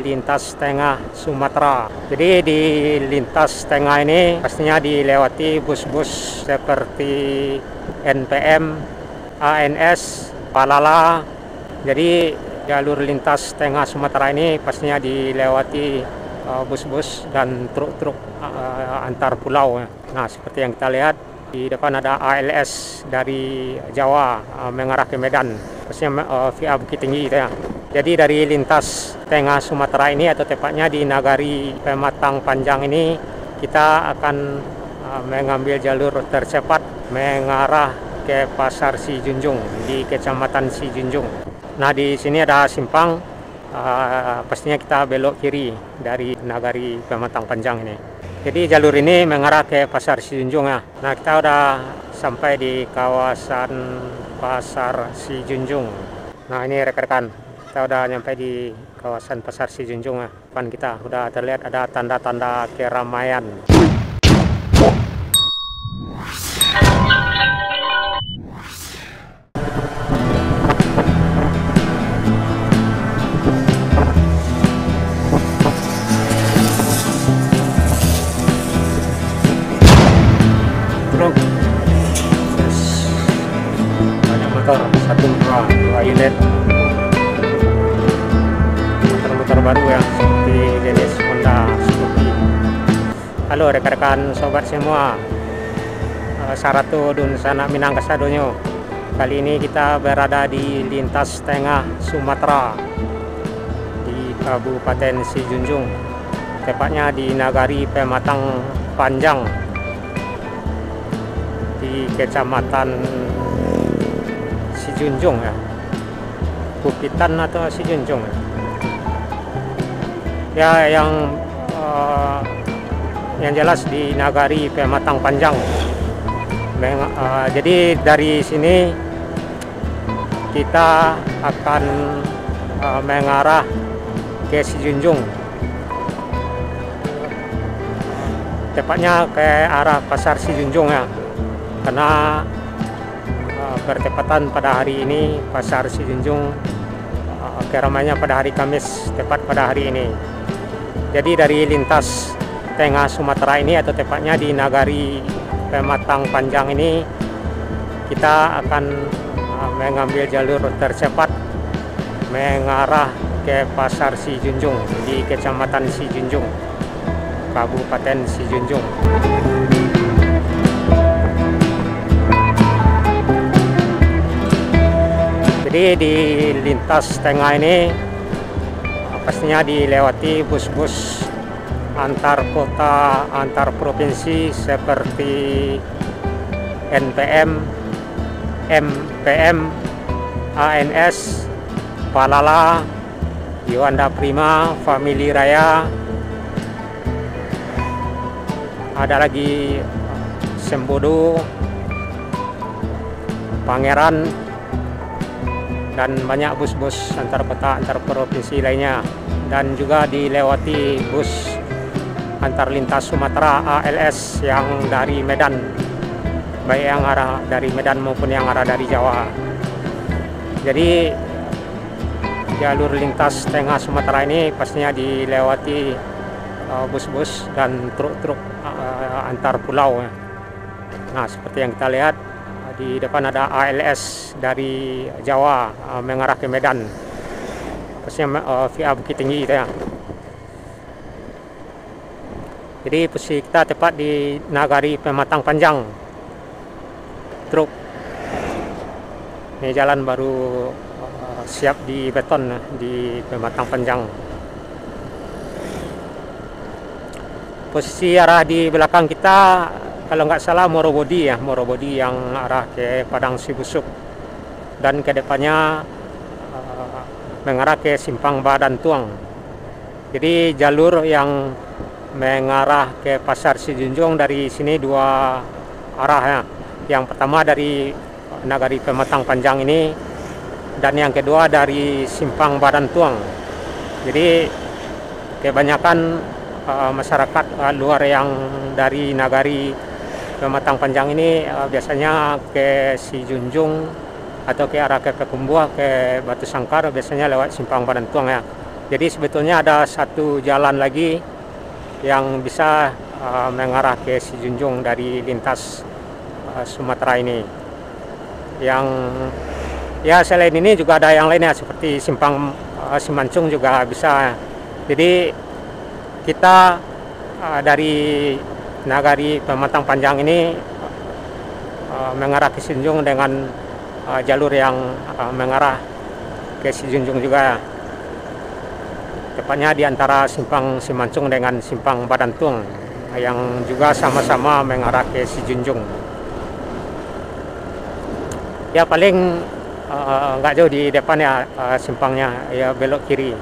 lintas tengah Sumatera. Jadi di lintas tengah ini pastinya dilewati bus-bus seperti NPM, ANS, Palala. Jadi jalur lintas tengah Sumatera ini pastinya dilewati bus-bus dan truk-truk antar pulau. Nah, seperti yang kita lihat di depan ada ALS dari Jawa mengarah ke Medan, pastinya via Bukit Tinggi gitu ya. Jadi dari lintas tengah Sumatera ini atau tepatnya di Nagari Pematang Panjang ini kita akan mengambil jalur tercepat mengarah ke Pasar Sijunjung di Kecamatan Sijunjung. Nah, di sini ada simpang, pastinya kita belok kiri dari Nagari Pematang Panjang ini. Jadi jalur ini mengarah ke Pasar Sijunjung ya. Nah, kita udah sampai di kawasan Pasar Sijunjung. Nah, ini rekan-rekan, kita udah nyampe di kawasan Pasar Sijunjung ya. Depan kita udah terlihat ada tanda-tanda keramaian. Banyak motor, dua unit motor-motor baru ya, seperti jenis Honda Scoopy. Halo rekan-rekan sobat semua, Saratu Dun Sanak Minang Kasadonyo. Kali ini kita berada di lintas tengah Sumatera di Kabupaten Sijunjung, tepatnya di Nagari Pematang Panjang di Kecamatan Sijunjung ya, Bukitan atau Sijunjung ya, yang jelas di Nagari Pematang Panjang. Jadi dari sini kita akan mengarah ke Sijunjung, tepatnya ke arah Pasar Sijunjung ya, karena bertepatan pada hari ini Pasar Sijunjung keramaiannya pada hari Kamis, tepat pada hari ini. Jadi dari lintas tengah Sumatera ini atau tepatnya di Nagari Pematang Panjang ini kita akan mengambil jalur tercepat mengarah ke Pasar Sijunjung di Kecamatan Sijunjung, Kabupaten Sijunjung. Jadi di lintas tengah ini pastinya dilewati bus-bus antar kota, antar provinsi seperti NPM, MPM, ANS, Palala, Yuanda Prima, Family Raya, ada lagi Sembodo, Pangeran, dan banyak bus-bus antar kota, antar provinsi lainnya. Dan juga dilewati bus antar lintas Sumatera ALS yang dari Medan, baik yang arah dari Medan maupun yang arah dari Jawa. Jadi jalur lintas tengah Sumatera ini pastinya dilewati bus-bus dan truk-truk antar pulau. Nah, seperti yang kita lihat di depan ada ALS dari Jawa mengarah ke Medan, pastinya via Bukit Tinggi gitu ya. Jadi posisi kita tepat di Nagari Pematang Panjang. Truk ini jalan baru siap di beton di Pematang Panjang. Posisi arah di belakang kita kalau nggak salah Morobodi ya, Morobodi yang arah ke Padang Sibusuk, dan ke depannya mengarah ke Simpang Badan Tuang. Jadi jalur yang mengarah ke Pasar Sijunjung dari sini dua arah ya. Yang pertama dari Nagari Pematang Panjang ini, dan yang kedua dari Simpang Badan Tuang. Jadi kebanyakan masyarakat luar yang dari Nagari Pematang Panjang ini biasanya ke Sijunjung atau ke arah ke Pekumbuh, ke Batu Sangkar, biasanya lewat Simpang Badan Tuang ya. Jadi sebetulnya ada satu jalan lagi yang bisa mengarah ke Sijunjung dari lintas Sumatera ini. Yang ya selain ini juga ada yang lainnya seperti simpang Simancung juga bisa. Jadi kita dari Nagari Pematang Panjang ini mengarah ke Sijunjung dengan jalur yang mengarah ke Sijunjung juga. Tepatnya di antara simpang Simancung dengan simpang Badantung yang juga sama-sama mengarah ke Sijunjung. Ya paling nggak jauh di depan ya simpangnya, ya belok kiri.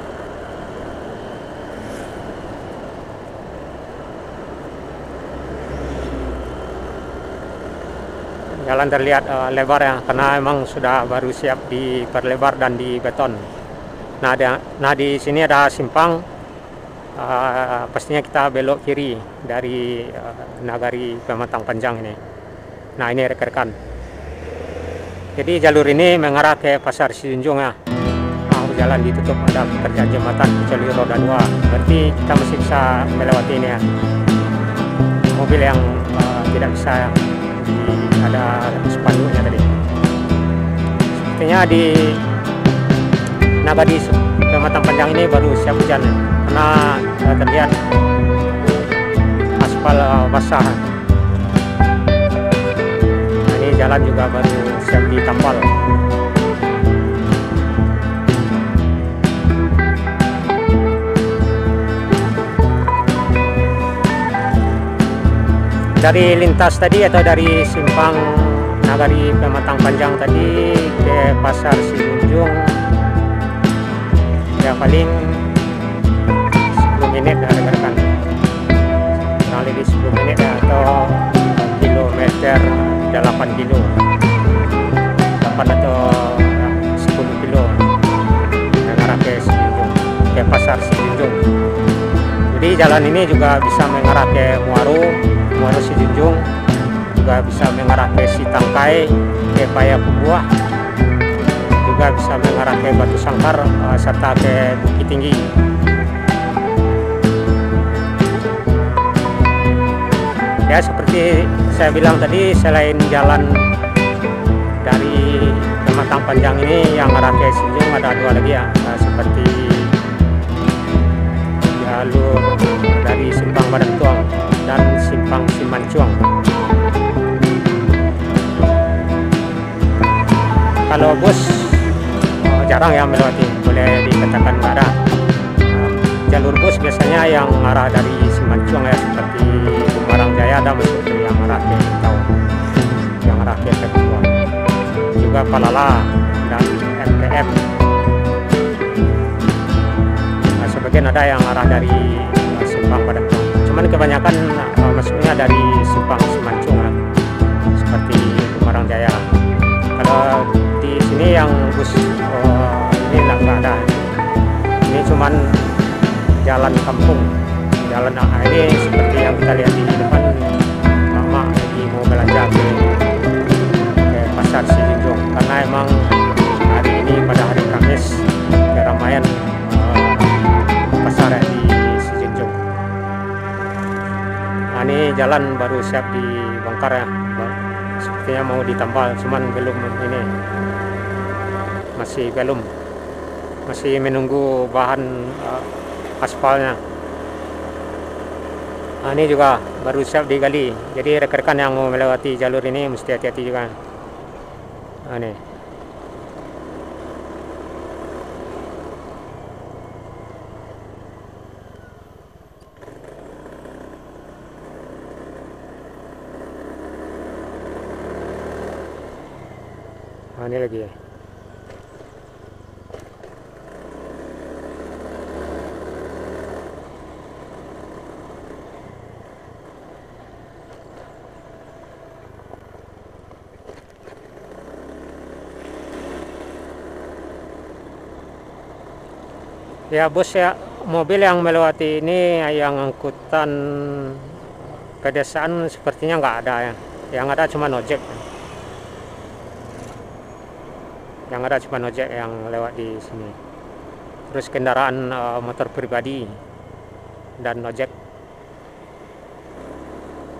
Jalan terlihat lebar ya, karena memang sudah baru siap diperlebar dan dibeton. Nah di sini ada simpang, pastinya kita belok kiri dari Nagari Pematang Panjang ini. Nah ini rekan-rekan. Jadi jalur ini mengarah ke Pasar Sijunjung ya. Jalan ditutup, ada pekerjaan jembatan kecuali roda 2. Berarti kita masih bisa melewati ini ya. Mobil yang tidak bisa ada spanduknya tadi. Sepertinya di Nagari Pematang Panjang ini baru siap hujan ya, karena terlihat aspal basah. Nah, ini jalan juga baru siap ditampal. Dari lintas tadi atau dari simpang Nagari Pematang Panjang tadi ke Pasar Sijunjung ya paling 10 menit ya rekan-rekan, kurang lebih 10 menit ya, atau kilometer 8 kilo 8 atau 10 kilo mengarah ke Sijunjung, ke Pasar Sijunjung. Jadi jalan ini juga bisa mengarah ke Muaru Sijunjung, juga bisa mengarah ke Sitangkai, ke Payakumbuh, juga bisa mengarah ke Batu Sangkar serta ke Bukit Tinggi. Ya seperti saya bilang tadi, selain jalan dari Pematang Panjang ini yang arah ke Sijunjung ada 2 lagi ya, seperti jalur dari simpang Badantung dan simpang Simancung. Kalau bus jarang yang melewati, boleh dikatakan nggak ada. Jalur bus biasanya yang arah dari Simancung ya, seperti Bumarang Jaya ada masuk itu yang arah ke Tau, yang arah ke Pekuan, juga Palala dan MPM. Nah, sebagian ada yang arah dari simpang Badantung. Cuman kebanyakan masuknya dari simpang Simancung ya, seperti Bumarang Jaya. Kalau di sini yang bus ini nggak ada. Ini cuman jalan kampung, jalan ini seperti yang kita lihat di depan. Mama lagi mau belanja ke Pasar Sijunjung, karena emang hari ini pada hari Kamis keramaian pasar di Sijunjung. Nah, ini jalan baru siap dibongkar ya, sepertinya mau ditambal, cuman belum ini, masih menunggu bahan aspalnya. Nah, ini juga baru siap digali, jadi rekan-rekan yang mau melewati jalur ini mesti hati-hati juga. Nah, ini lagi ya. Ya bus ya, mobil yang melewati ini yang angkutan pedesaan sepertinya nggak ada ya. Yang ada cuma ojek. Yang ada cuma ojek yang lewat di sini. terus kendaraan motor pribadi dan ojek.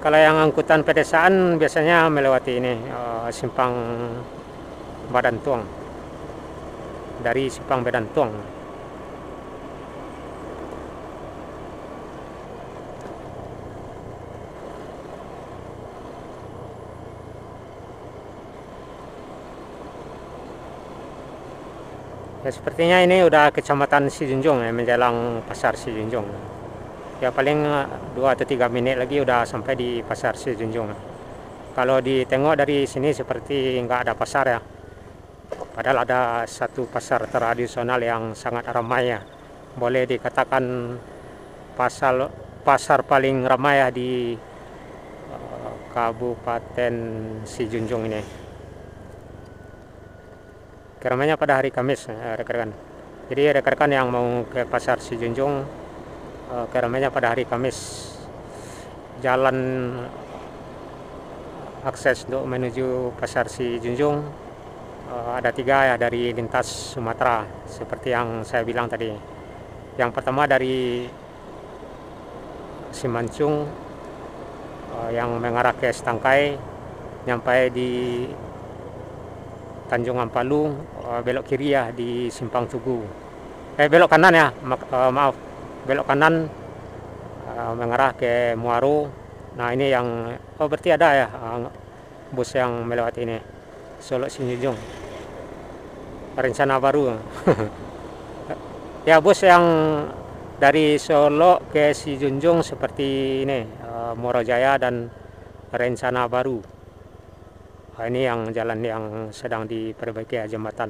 Kalau yang angkutan pedesaan biasanya melewati ini simpang Badan Tuang, dari simpang Badan Tuang. Ya, sepertinya ini udah kecamatan Sijunjung ya, menjelang pasar Sijunjung. Ya paling 2 atau 3 menit lagi udah sampai di pasar Sijunjung. Kalau ditengok dari sini seperti nggak ada pasar ya. Padahal ada satu pasar tradisional yang sangat ramai ya. Boleh dikatakan pasar paling ramai ya di Kabupaten Sijunjung ini. Keramaiannya pada hari Kamis, rekan-rekan. Jadi rekan-rekan yang mau ke pasar Sijunjung, keramaiannya pada hari Kamis. Jalan akses untuk menuju pasar Sijunjung ada 3 ya, dari lintas Sumatera seperti yang saya bilang tadi. Yang pertama dari Simancung yang mengarah ke Stangkai, nyampai di Tanjung Ampalung, belok kiri ya di Simpang Tugu. Belok kanan ya, maaf, belok kanan mengarah ke Muaro. Nah ini yang, berarti ada ya bus yang melewati ini, Solo Sijunjung, rencana baru. Ya bus yang dari Solo ke Sijunjung seperti ini, Morojaya dan rencana baru. Ini yang jalan yang sedang diperbaiki ya, jembatan.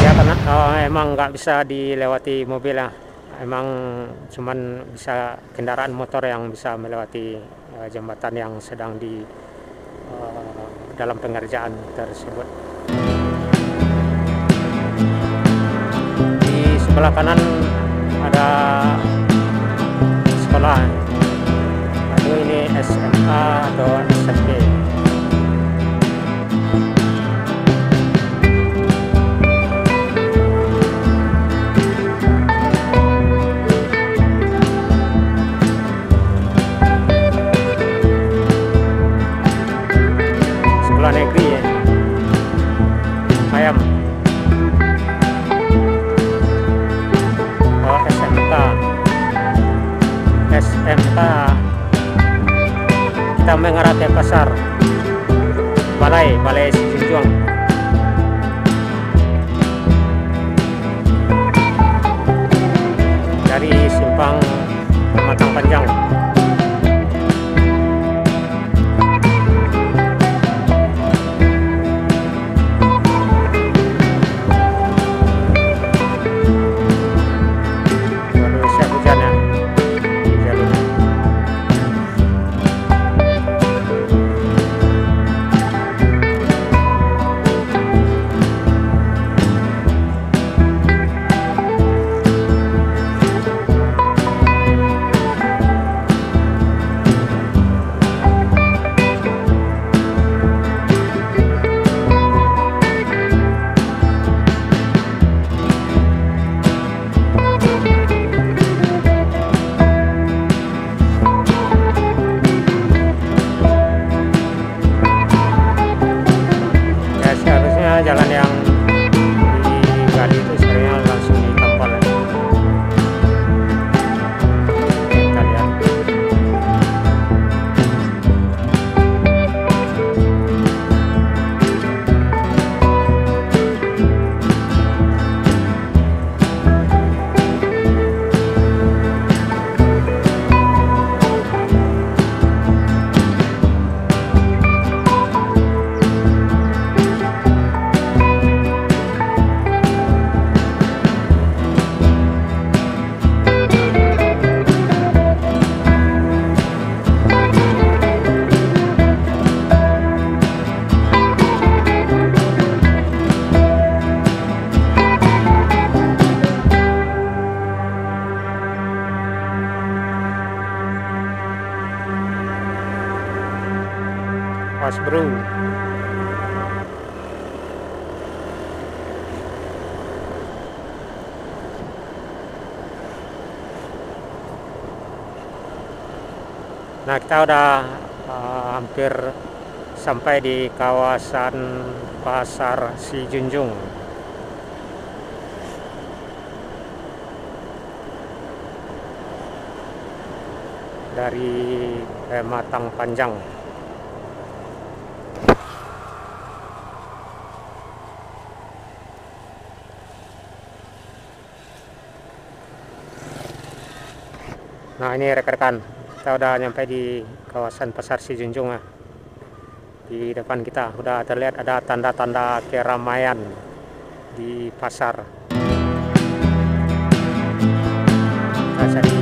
Ya karena emang nggak bisa dilewati mobil ya. Emang cuman bisa kendaraan motor yang bisa melewati jembatan yang sedang di dalam pengerjaan tersebut. Sebelah kanan ada sekolah. Aduh, ini SMA atau SMP. Sekolah negeri ya. Ayam. SMK kita mengarah ke pasar Balai Sijunjung. Dari simpang Pematang Panjang. Mas Bro. Nah, kita udah hampir sampai di kawasan Pasar Sijunjung. Dari Matang Panjang. Nah, ini rekan-rekan, kita udah nyampe di kawasan Pasar Sijunjung. Di depan kita udah terlihat ada tanda-tanda keramaian di pasar. Kita